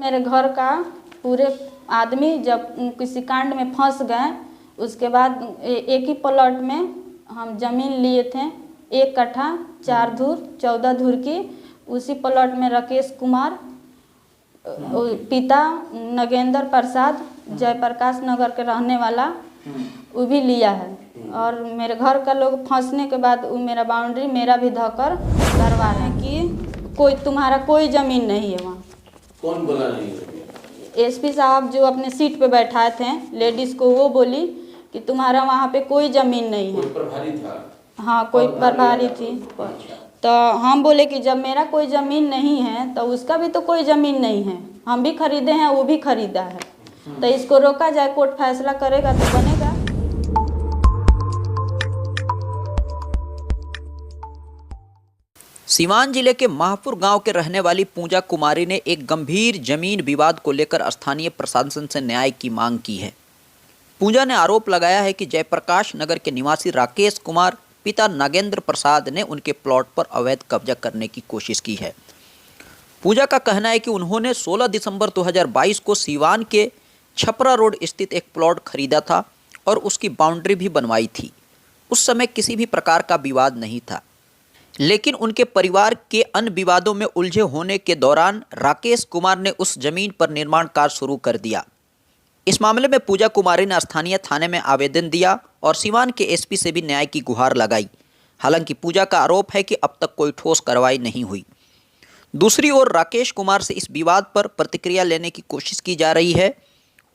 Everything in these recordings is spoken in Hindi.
मेरे घर का पूरे आदमी जब किसी कांड में फंस गए, उसके बाद एक ही प्लॉट में हम जमीन लिए थे, 1 कट्ठा 4 धुर 14 धुर की। उसी प्लॉट में राकेश कुमार, पिता नगेंद्र प्रसाद, जयप्रकाश नगर के रहने वाला, वो भी लिया है। और मेरे घर का लोग फंसने के बाद वो मेरा बाउंड्री मेरा भी धकर करवा रहे हैं कि कोई तुम्हारा कोई ज़मीन नहीं है वहाँ। कौन बोला नहीं? एसपी साहब जो अपने सीट पे बैठाए थे लेडीज़ को, वो बोली कि तुम्हारा वहाँ पे कोई ज़मीन नहीं है। कोई प्रभारी था? हाँ, कोई प्रभारी थी। तो हम बोले कि जब मेरा कोई ज़मीन नहीं है तो उसका भी तो कोई ज़मीन नहीं है, हम भी खरीदे हैं, वो भी खरीदा है, तो इसको रोका जाए, कोर्ट फैसला करेगा तो बनेगा। सीवान जिले के माहपुर गांव के रहने वाली पूजा कुमारी ने एक गंभीर जमीन विवाद को लेकर स्थानीय प्रशासन से न्याय की मांग की है। पूजा ने आरोप लगाया है कि जयप्रकाश नगर के निवासी राकेश कुमार, पिता नागेंद्र प्रसाद ने उनके प्लॉट पर अवैध कब्जा करने की कोशिश की है। पूजा का कहना है कि उन्होंने 16 दिसंबर 2022 को सीवान के छपरा रोड स्थित एक प्लॉट खरीदा था और उसकी बाउंड्री भी बनवाई थी। उस समय किसी भी प्रकार का विवाद नहीं था, लेकिन उनके परिवार के अन्य विवादों में उलझे होने के दौरान राकेश कुमार ने उस जमीन पर निर्माण कार्य शुरू कर दिया। इस मामले में पूजा कुमारी ने स्थानीय थाने में आवेदन दिया और सीवान के एसपी से भी न्याय की गुहार लगाई। हालांकि पूजा का आरोप है कि अब तक कोई ठोस कार्रवाई नहीं हुई। दूसरी ओर राकेश कुमार से इस विवाद पर प्रतिक्रिया लेने की कोशिश की जा रही है।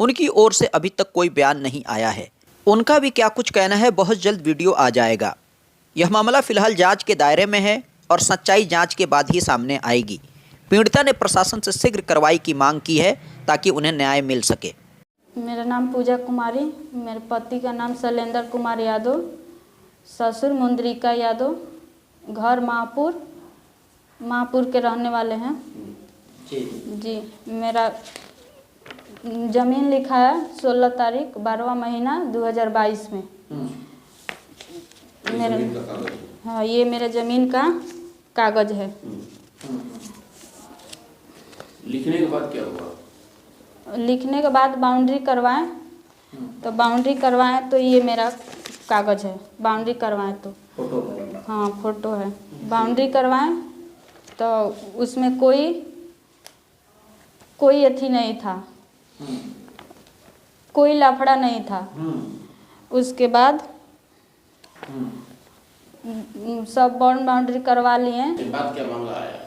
उनकी ओर से अभी तक कोई बयान नहीं आया है। उनका भी क्या कुछ कहना है, बहुत जल्द वीडियो आ जाएगा। यह मामला फिलहाल जांच के दायरे में है और सच्चाई जांच के बाद ही सामने आएगी। पीड़िता ने प्रशासन से शीघ्र कार्रवाई की मांग की है ताकि उन्हें न्याय मिल सके। मेरा नाम पूजा कुमारी, मेरे पति का नाम शैलेंद्र कुमार यादव, ससुर मुंद्रिका यादव, घर माहपुर के रहने वाले हैं जी। मेरा ज़मीन लिखा है 16 तारीख 12वां महीना 2022 में। मेरे हाँ, ये मेरे ज़मीन का कागज़ है। लिखने के बाद क्या हुआ? लिखने के बाद बाउंड्री करवाएं, तो बाउंड्री करवाएं तो ये मेरा कागज़ है। बाउंड्री करवाएं तो फोटो है? हाँ, फोटो है। बाउंड्री करवाएं तो उसमें कोई अथी नहीं था, कोई लफड़ा नहीं था। उसके बाद सब बाउंड्री करवा लिए। उसके बाद क्या मामला आया?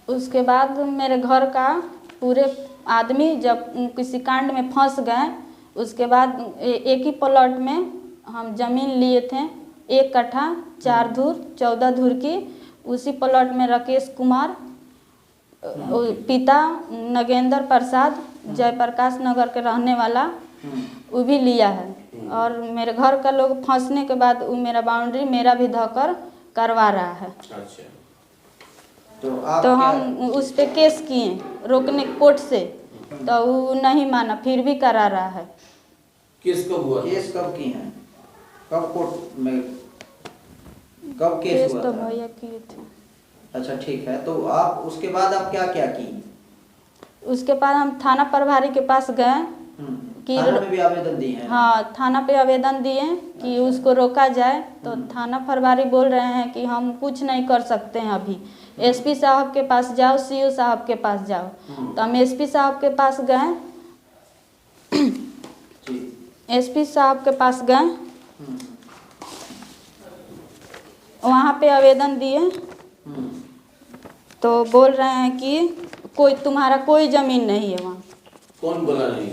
उसके बाद मेरे घर का पूरे आदमी जब किसी कांड में फंस गए, उसके बाद एक ही प्लॉट में हम जमीन लिए थे, 1 कट्ठा 4 धुर 14 धुर की। उसी प्लॉट में राकेश कुमार, पिता नगेंद्र प्रसाद, जयप्रकाश नगर के रहने वाला, वो भी लिया है। और मेरे घर का लोग फंसने के बाद वो मेरा बाउंड्री मेरा भी धकर करवा रहा है। अच्छा, तो हम उस पे केस किए रोकने कोर्ट से, तो वो नहीं माना, फिर भी करा रहा है। केस कब हुआ? केस कब की हैं? कब कोर्ट में कब केस हुआ तो था? भैया किए थे। अच्छा, ठीक है। तो आप उसके बाद आप क्या क्या की? उसके बाद हम थाना प्रभारी के पास गए कि थाना में भी आवेदन दिए हैं? हाँ, थाना पे आवेदन दिए कि उसको रोका जाए। तो थाना प्रभारी बोल रहे हैं कि हम कुछ नहीं कर सकते हैं अभी, एसपी साहब के पास जाओ, सीओ साहब के पास जाओ। तो हम एसपी साहब के पास गए, एसपी साहब के पास गए, वहाँ पे आवेदन दिए तो बोल रहे हैं कि कोई तुम्हारा कोई ज़मीन नहीं है वहाँ। कौन बोला नहीं?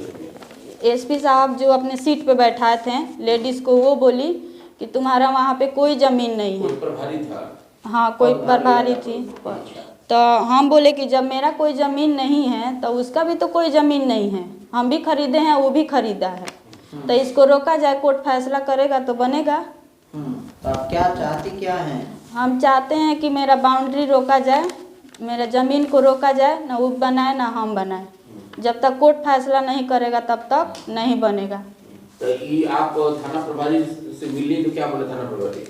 एसपी साहब जो अपने सीट पे बैठाए थे लेडीज़ को, वो बोली कि तुम्हारा वहाँ पे कोई ज़मीन नहीं है। कोई प्रभारी था? हाँ, कोई प्रभारी थी। तो हम बोले कि जब मेरा कोई ज़मीन नहीं है तो उसका भी तो कोई ज़मीन नहीं है, हम भी खरीदे हैं, वो भी खरीदा है, तो इसको रोका जाए, कोर्ट फैसला करेगा तो बनेगा। तो आप क्या चाहती क्या हैं? हम चाहते हैं कि मेरा बाउंड्री रोका जाए, मेरा ज़मीन को रोका जाए, ना वो बनाए ना हम बनाए। जब तक कोर्ट फैसला नहीं करेगा तब तक नहीं बनेगा। तो ये आप थाना प्रभारी से मिले तो क्या बोले थाना प्रभारी?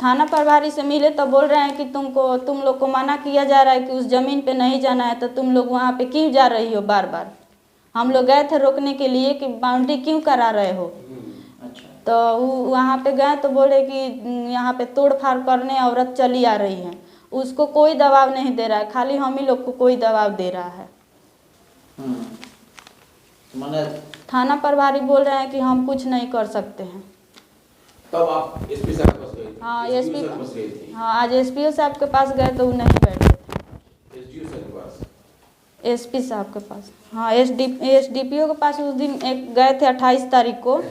थाना प्रभारी से मिले तो बोल रहे हैं कि तुम लोग को मना किया जा रहा है कि उस ज़मीन पे नहीं जाना है, तो तुम लोग वहाँ पे क्यों जा रही हो बार बार। हम लोग गए थे रोकने के लिए कि बाउंड्री क्यों करा रहे हो। अच्छा। तो वहाँ पे गए तो बोले कि यहाँ पे तोड़ फाड़ करने औरत चली आ रही है। उसको कोई दबाव नहीं दे रहा है, खाली हम ही लोग को कोई दबाव दे रहा है। माने थाना प्रभारी बोल रहे हैं कि हम कुछ नहीं कर सकते हैं। तब आप एसपी साहब के पास गए थे? हाँ SDO एसपी, साहब के पास गई थी? हाँ आज एसपीओ साहब के पास गए तो वो नहीं बैठे थे। SDO साहब के पास? एसपी साहब के पास, हाँ एसडीपीओ के पास उस दिन एक गए थे 28 तारीख को।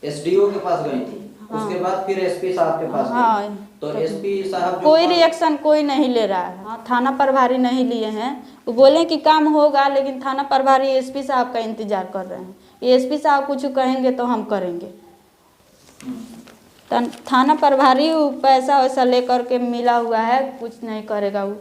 एसडीओ के पास गई थी, हाँ। उसके बाद फिर एसपी साहब के पास हाँ गई। तो एसपी साहब कोई रिएक्शन कोई नहीं ले रहा है। हाँ थाना प्रभारी नहीं लिए हैं, वो बोले कि काम होगा, लेकिन थाना प्रभारी एसपी साहब का इंतजार कर रहे हैं। एसपी साहब कुछ कहेंगे तो हम करेंगे। थाना प्रभारी पैसा वैसा लेकर के मिला हुआ है, कुछ नहीं करेगा वो।